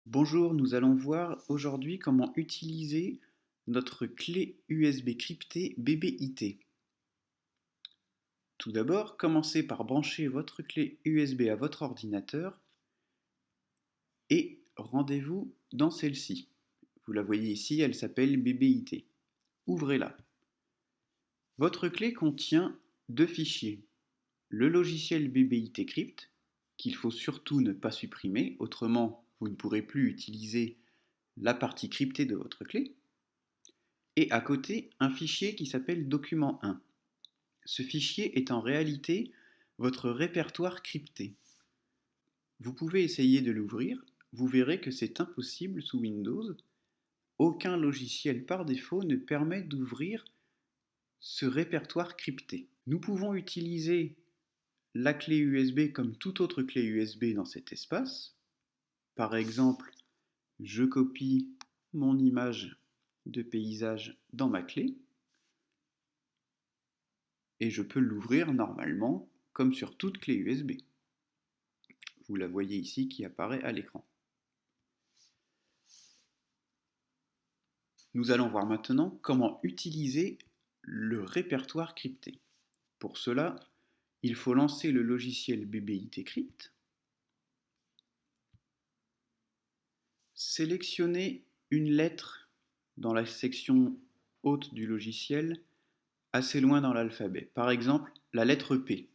Bonjour, nous allons voir aujourd'hui comment utiliser notre clé USB cryptée BBIT. Tout d'abord, commencez par brancher votre clé USB à votre ordinateur et rendez-vous dans celle-ci. Vous la voyez ici, elle s'appelle BBIT. Ouvrez-la. Votre clé contient deux fichiers. Le logiciel BBIT Crypt, qu'il faut surtout ne pas supprimer, autrement vous ne pourrez plus utiliser la partie cryptée de votre clé. Et à côté, un fichier qui s'appelle document 1. Ce fichier est en réalité votre répertoire crypté. Vous pouvez essayer de l'ouvrir, vous verrez que c'est impossible sous Windows. Aucun logiciel par défaut ne permet d'ouvrir ce répertoire crypté. Nous pouvons utiliser la clé USB comme toute autre clé USB dans cet espace. Par exemple, je copie mon image de paysage dans ma clé. Et je peux l'ouvrir normalement comme sur toute clé USB. Vous la voyez ici qui apparaît à l'écran. Nous allons voir maintenant comment utiliser le répertoire crypté. Pour cela, il faut lancer le logiciel BBIT Crypt, sélectionner une lettre dans la section haute du logiciel assez loin dans l'alphabet, par exemple la lettre P.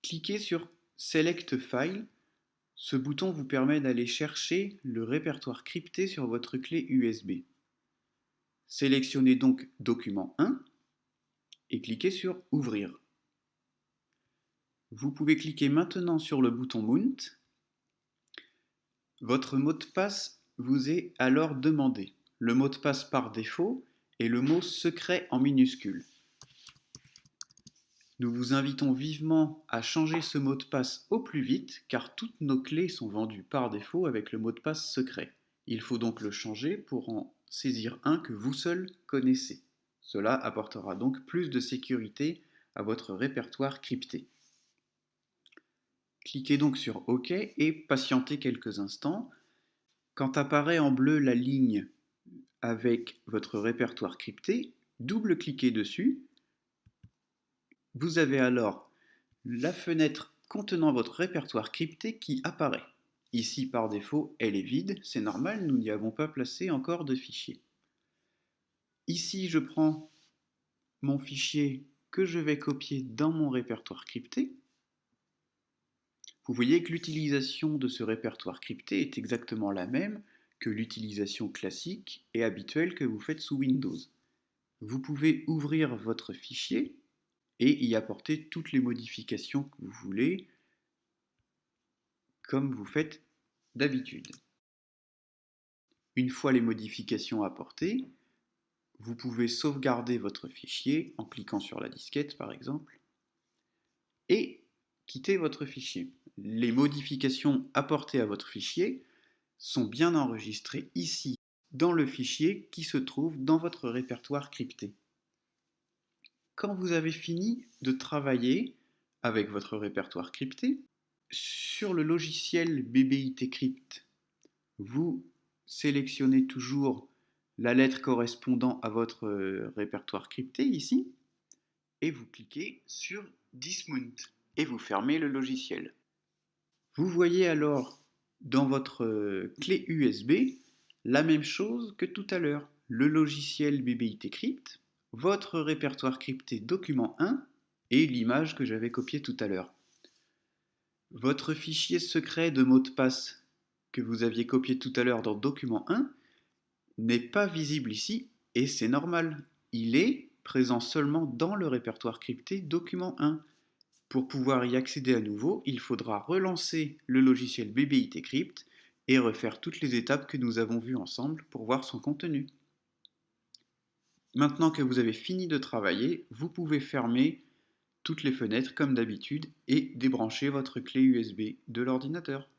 Cliquez sur Select File. Ce bouton vous permet d'aller chercher le répertoire crypté sur votre clé USB. Sélectionnez donc Document 1 et cliquez sur Ouvrir. Vous pouvez cliquer maintenant sur le bouton Mount. Votre mot de passe vous est alors demandé. Le mot de passe par défaut est le mot secret en minuscules. Nous vous invitons vivement à changer ce mot de passe au plus vite car toutes nos clés sont vendues par défaut avec le mot de passe secret. Il faut donc le changer pour en saisir un que vous seul connaissez. Cela apportera donc plus de sécurité à votre répertoire crypté. Cliquez donc sur OK et patientez quelques instants. Quand apparaît en bleu la ligne avec votre répertoire crypté, double-cliquez dessus. Vous avez alors la fenêtre contenant votre répertoire crypté qui apparaît. Ici, par défaut, elle est vide, c'est normal, nous n'y avons pas placé encore de fichier. Ici, je prends mon fichier que je vais copier dans mon répertoire crypté. Vous voyez que l'utilisation de ce répertoire crypté est exactement la même que l'utilisation classique et habituelle que vous faites sous Windows. Vous pouvez ouvrir votre fichier et y apporter toutes les modifications que vous voulez, comme vous faites d'habitude. Une fois les modifications apportées, vous pouvez sauvegarder votre fichier en cliquant sur la disquette par exemple, et quitter votre fichier. Les modifications apportées à votre fichier sont bien enregistrées ici dans le fichier qui se trouve dans votre répertoire crypté. Quand vous avez fini de travailler avec votre répertoire crypté, sur le logiciel BBIT Crypt, vous sélectionnez toujours la lettre correspondant à votre répertoire crypté ici, et vous cliquez sur Dismount, et vous fermez le logiciel. Vous voyez alors dans votre clé USB la même chose que tout à l'heure. Le logiciel BBIT Crypt, votre répertoire crypté document 1 et l'image que j'avais copiée tout à l'heure. Votre fichier secret de mot de passe que vous aviez copié tout à l'heure dans document 1 n'est pas visible ici et c'est normal. Il est présent seulement dans le répertoire crypté document 1. Pour pouvoir y accéder à nouveau, il faudra relancer le logiciel BBIT Crypt et refaire toutes les étapes que nous avons vues ensemble pour voir son contenu. Maintenant que vous avez fini de travailler, vous pouvez fermer toutes les fenêtres comme d'habitude et débrancher votre clé USB de l'ordinateur.